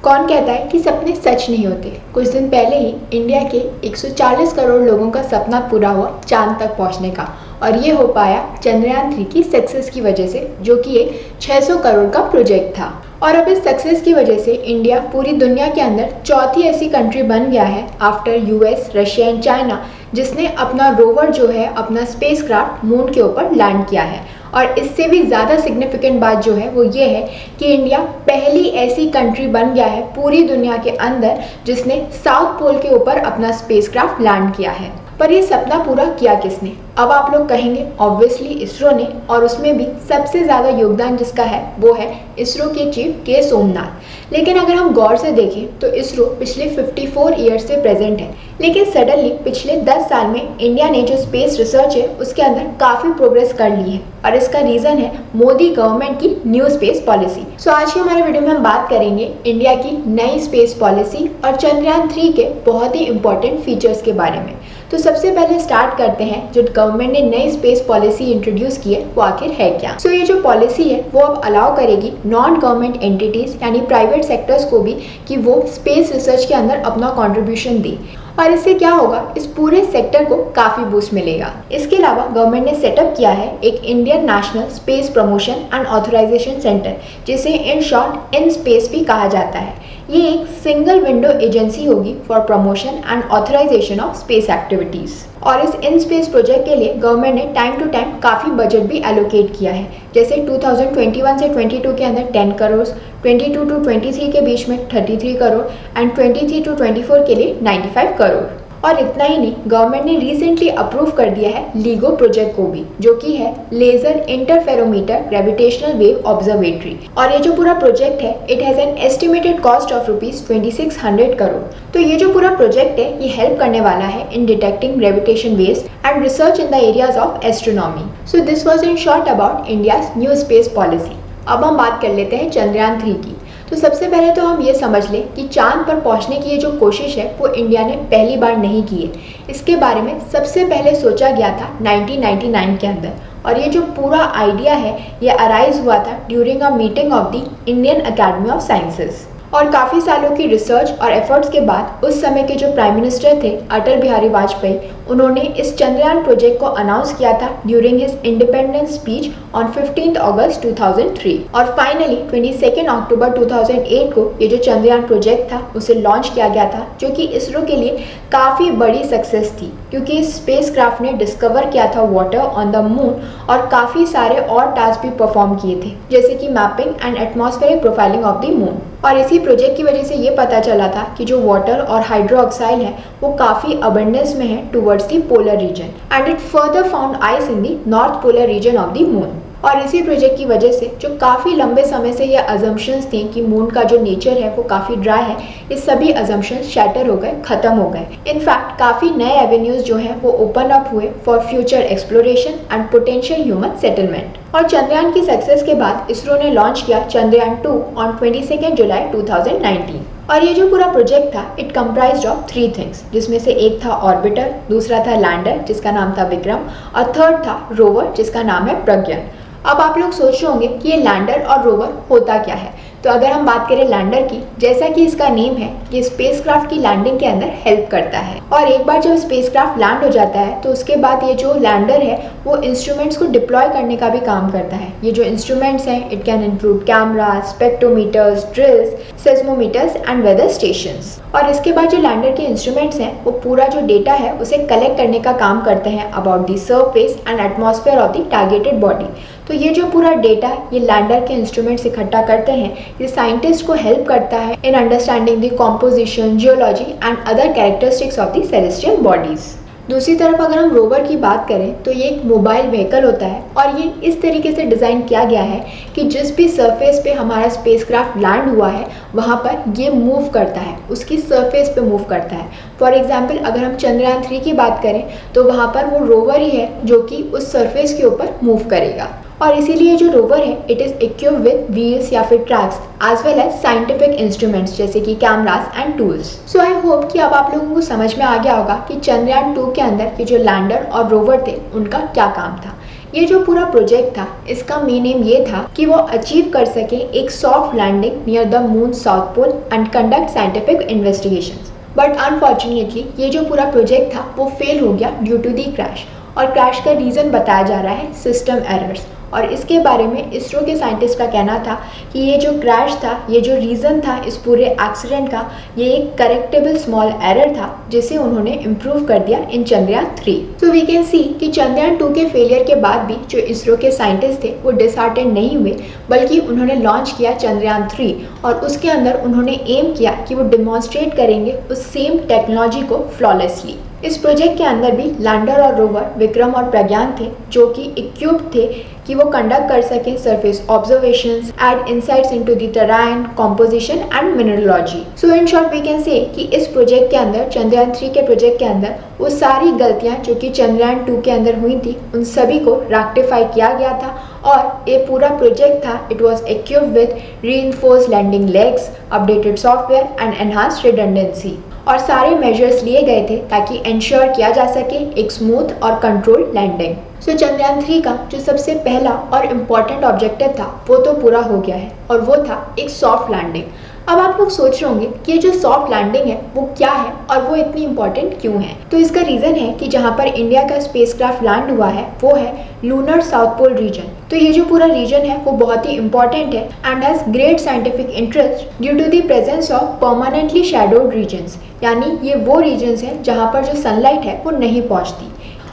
कौन कहता है कि सपने सच नहीं होते। कुछ दिन पहले ही इंडिया के 140 करोड़ लोगों का सपना पूरा हुआ चांद तक पहुंचने का, और ये हो पाया चंद्रयान 3 की सक्सेस की वजह से, जो कि एक 600 करोड़ का प्रोजेक्ट था। और अब इस सक्सेस की वजह से इंडिया पूरी दुनिया के अंदर चौथी ऐसी कंट्री बन गया है after US, Russia and China, जिसने अपना रोवर जो है, अपना स्पेसक्राफ्ट मून के ऊपर लैंड किया है। और इससे भी ज़्यादा सिग्निफिकेंट बात जो है वो ये है कि इंडिया पहली ऐसी कंट्री बन गया है पूरी दुनिया के अंदर जिसने साउथ पोल के ऊपर अपना स्पेसक्राफ्ट लैंड किया है। पर ये सपना पूरा किया किसने? अब आप लोग कहेंगे ऑब्वियसली इसरो ने, और उसमें भी सबसे ज़्यादा योगदान जिसका है वो है इसरो के चीफ के सोमनाथ। लेकिन अगर हम गौर से देखें तो इसरो पिछले 54 ईयर्स से प्रेजेंट है, लेकिन सडनली पिछले 10 साल में इंडिया ने जो स्पेस रिसर्च है उसके अंदर काफ़ी प्रोग्रेस कर ली है, और इसका रीज़न है मोदी गवर्नमेंट की न्यू स्पेस पॉलिसी। सो आज की हमारे वीडियो में हम बात करेंगे इंडिया की नई स्पेस पॉलिसी और चंद्रयान 3 के बहुत ही इंपॉर्टेंट फीचर्स के बारे में। तो सबसे पहले स्टार्ट करते हैं जो गवर्नमेंट ने नई स्पेस पॉलिसी इंट्रोड्यूस की है वो आखिर है क्या। सो ये जो पॉलिसी है वो अब अलाउ करेगी नॉन गवर्नमेंट एंटिटीज यानी प्राइवेट सेक्टर्स को भी कि वो स्पेस रिसर्च के अंदर अपना कॉन्ट्रीब्यूशन दें, और इससे क्या होगा, इस पूरे सेक्टर को काफ़ी बूस्ट मिलेगा। इसके अलावा गवर्नमेंट ने सेटअप किया है एक Indian national space promotion and authorization centre, जिसे इन शॉर्ट इन स्पेस भी कहा जाता है। ये एक सिंगल विंडो एजेंसी होगी for promotion and authorization of space activities. और इस इन स्पेस प्रोजेक्ट के लिए गवर्नमेंट ने टाइम टू टाइम काफ़ी बजट भी एलोकेट किया है, जैसे 2021 से 22 के अंदर 10 करोड़, 22 टू 23 के बीच में 33 करोड़ एंड 23 टू 24 के लिए 95 करोड़। और इतना ही नहीं, गवर्नमेंट ने रिसेंटली अप्रूव कर दिया है लीगो प्रोजेक्ट को भी, जो कि है laser interferometer gravitational wave observatory. और ये जो पूरा प्रोजेक्ट है it has an estimated cost of ₹2600 crore. तो ये जो पूरा प्रोजेक्ट है ये हेल्प करने वाला है in detecting gravitation waves and research in the areas of astronomy. So this was in short about India's new space policy. अब हम बात कर लेते हैं चंद्रयान 3 की। तो सबसे पहले तो हम ये समझ लें कि चांद पर पहुंचने की ये जो कोशिश है वो इंडिया ने पहली बार नहीं की है। इसके बारे में सबसे पहले सोचा गया था 1999 के अंदर, और ये जो पूरा आइडिया है ये अराइज हुआ था during a meeting of the Indian academy of sciences. और काफ़ी सालों की रिसर्च और एफर्ट्स के बाद उस समय के जो प्राइम मिनिस्टर थे अटल बिहारी वाजपेयी, उन्होंने इस चंद्रयान प्रोजेक्ट को अनाउंस किया था during his independence speech on 15 अगस्त 2003। और फाइनली 22 अक्टूबर 2008 को ये जो चंद्रयान प्रोजेक्ट था उसे लॉन्च किया गया था, जो कि इसरो के लिए काफ़ी बड़ी सक्सेस थी, क्योंकि इस स्पेसक्राफ्ट ने डिस्कवर किया था वाटर ऑन द मून और काफ़ी सारे और टास्क भी परफॉर्म किए थे, जैसे कि mapping and atmospheric profiling of the moon. और इसी प्रोजेक्ट की वजह से ये पता चला था कि जो वाटर और हाइड्रो ऑक्साइड है वो काफ़ी अबंडेंस में है towards the polar region, and it further found ice in the north polar region of the moon. और इसी प्रोजेक्ट की वजह से जो काफ़ी लंबे समय से ये अजम्पशंस थे कि मून का जो नेचर है वो काफ़ी ड्राई है, ये सभी अजम्पशंस शैटर हो गए, ख़त्म हो गए। इनफैक्ट काफ़ी नए एवेन्यूज़ जो हैं वो ओपन अप हुए for future exploration and potential human settlement. और चंद्रयान की सक्सेस के बाद इसरो ने लॉन्च किया चंद्रयान 2 ऑन 22 जुलाई 2019। और ये जो पूरा प्रोजेक्ट था इट कंप्राइज्ड ऑफ 3 थिंग्स, जिसमें से एक था ऑर्बिटर, दूसरा था लैंडर जिसका नाम था विक्रम, और थर्ड था रोवर जिसका नाम है प्रज्ञान। अब आप लोग सोच रहे होंगे कि ये लैंडर और रोवर होता क्या है। तो अगर हम बात करें लैंडर की, जैसा कि इसका नेम है, ये स्पेसक्राफ्ट की लैंडिंग के अंदर हेल्प करता है। और एक बार जब स्पेसक्राफ्ट लैंड हो जाता है तो उसके बाद ये जो लैंडर है वो इंस्ट्रूमेंट्स को डिप्लॉय करने का भी काम करता है। ये जो इंस्ट्रूमेंट्स हैं it can include cameras, spectrometers, drills, seismometers and weather stations. और इसके बाद जो लैंडर के इंस्ट्रूमेंट्स हैं वो पूरा जो डेटा है उसे कलेक्ट करने का काम करते हैं about the surface and atmosphere of the targeted body. तो ये जो पूरा डेटा ये लैंडर के इंस्ट्रूमेंट्स इकट्ठा करते हैं, ये साइंटिस्ट को हेल्प करता है in understanding the composition, geology and other characteristics of the celestial bodies. दूसरी तरफ अगर हम रोवर की बात करें तो ये एक मोबाइल व्हीकल होता है, और ये इस तरीके से डिज़ाइन किया गया है कि जिस भी सरफेस पे हमारा स्पेसक्राफ्ट लैंड हुआ है वहाँ पर ये मूव करता है, उसकी सरफेस पे मूव करता है। फॉर एग्जांपल अगर हम चंद्रयान 3 की बात करें तो वहाँ पर वो रोवर ही है जो कि उस सरफेस के ऊपर मूव करेगा। और इसीलिए जो रोवर है it is equipped with wheels या फिर tracks as well as scientific instruments जैसे कि cameras and tools. So I hope कि अब आप लोगों को समझ में आ गया होगा कि चंद्रयान 2 के अंदर ये जो लैंडर और रोवर थे उनका क्या काम था। ये जो पूरा प्रोजेक्ट था, इसका मेन एम ये था कि वो अचीव कर सके एक soft landing near the moon south pole and conduct scientific investigations. But unfortunately ये जो पूरा प्रोजेक्ट था वो फेल हो गया ड्यू टू दी क्रैश। और क्रैश का रीज़न बताया जा रहा है सिस्टम एरर्स। और इसके बारे में इसरो के साइंटिस्ट का कहना था कि ये जो क्रैश था, ये जो रीज़न था इस पूरे एक्सीडेंट का, ये एक करेक्टेबल स्मॉल एरर था जिसे उन्होंने इम्प्रूव कर दिया in Chandrayaan 3। So we can see कि चंद्रयान 2 के फेलियर के बाद भी जो इसरो के साइंटिस्ट थे वो डिसहार्टेंड नहीं हुए, बल्कि उन्होंने लॉन्च किया चंद्रयान 3 और उसके अंदर उन्होंने एम किया कि वो डिमॉन्स्ट्रेट करेंगे उस सेम टेक्नोलॉजी को फ्लॉलेसली। इस प्रोजेक्ट के अंदर भी लैंडर और रोवर विक्रम और प्रज्ञान थे जो कि इक्विप्ड थे कि वो कंडक्ट कर सकें surface observations, add insights into the terrain, composition and mineralogy. So in short we can say कि इस प्रोजेक्ट के अंदर, चंद्रयान 3 के प्रोजेक्ट के अंदर, वो सारी गलतियां जो कि चंद्रयान 2 के अंदर हुई थी उन सभी को रेक्टिफाई किया गया था। और ये पूरा प्रोजेक्ट था, it was equipped with reinforced landing legs, updated software and enhanced redundancy. और सारे मेजर्स लिए गए थे ताकि इंश्योर किया जा सके एक स्मूथ और कंट्रोल्ड लैंडिंग। सो चंद्रयान 3 का जो सबसे पहला और इम्पॉर्टेंट ऑब्जेक्टिव था वो तो पूरा हो गया है और वो था एक सॉफ्ट लैंडिंग। अब आप लोग सोच रहे होंगे कि ये जो सॉफ्ट लैंडिंग है वो क्या है और वो इतनी इंपॉर्टेंट क्यों है। तो इसका रीज़न है कि जहाँ पर इंडिया का स्पेसक्राफ्ट लैंड हुआ है वो है लूनर साउथ पोल रीजन। तो ये जो पूरा रीजन है वो बहुत ही इंपॉर्टेंट है and has great scientific interest due to the presence of permanently shadowed regions. यानी ये वो रीजन्स हैं जहाँ पर जो सनलाइट है वो नहीं पहुँचती।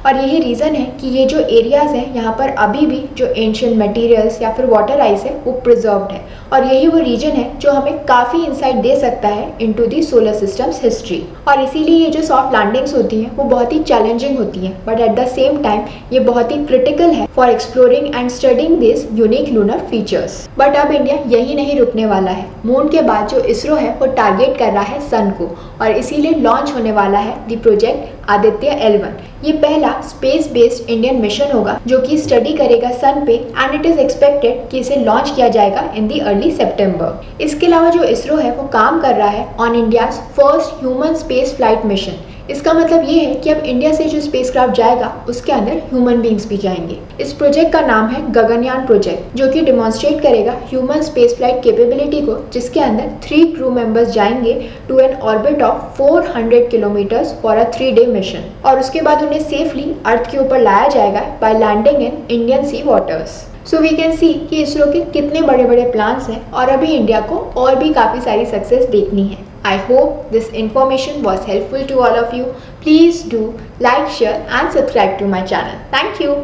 और यही रीज़न है कि ये जो एरियाज़ हैं यहाँ पर अभी भी जो एंशियंट मटेरियल्स या फिर वाटर आइस है वो प्रिजर्व्ड है। और यही वो रीजन है जो हमें काफ़ी इंसाइट दे सकता है into the solar systems history. और इसीलिए ये जो सॉफ्ट लैंडिंग्स होती हैं वो बहुत ही चैलेंजिंग होती हैं, but at the same time ये बहुत ही क्रिटिकल है for exploring and studying this unique lunar features. But अब इंडिया यही नहीं रुकने वाला है। मून के बाद जो इसरो है वो टारगेट कर रहा है सन को, और इसीलिए लॉन्च होने वाला है द प्रोजेक्ट आदित्य L1। ये पहला स्पेस बेस्ड इंडियन मिशन होगा जो कि स्टडी करेगा सन पे एंड इट इज एक्सपेक्टेड कि इसे लॉन्च किया जाएगा इन दी अर्ली सितंबर। इसके अलावा जो इसरो है वो काम कर रहा है on India's first human space flight mission. इसका मतलब ये है कि अब इंडिया से जो स्पेसक्राफ्ट जाएगा उसके अंदर ह्यूमन बींग्स भी जाएंगे। इस प्रोजेक्ट का नाम है गगनयान प्रोजेक्ट, जो कि डिमॉन्स्ट्रेट करेगा ह्यूमन स्पेस फ्लाइट कैपेबिलिटी को, जिसके अंदर 3 क्रू मेंबर्स जाएंगे to an orbit of 400 kilometres for a 3-day mission. और उसके बाद उन्हें सेफली अर्थ के ऊपर लाया जाएगा by landing in Indian sea waters. So we can see कि इसरो के कितने बड़े बड़े प्लान्स हैं और अभी इंडिया को और भी काफ़ी सारी सक्सेस देखनी है। I hope this information was helpful to all of you. Please do like, share and subscribe to my channel. Thank you.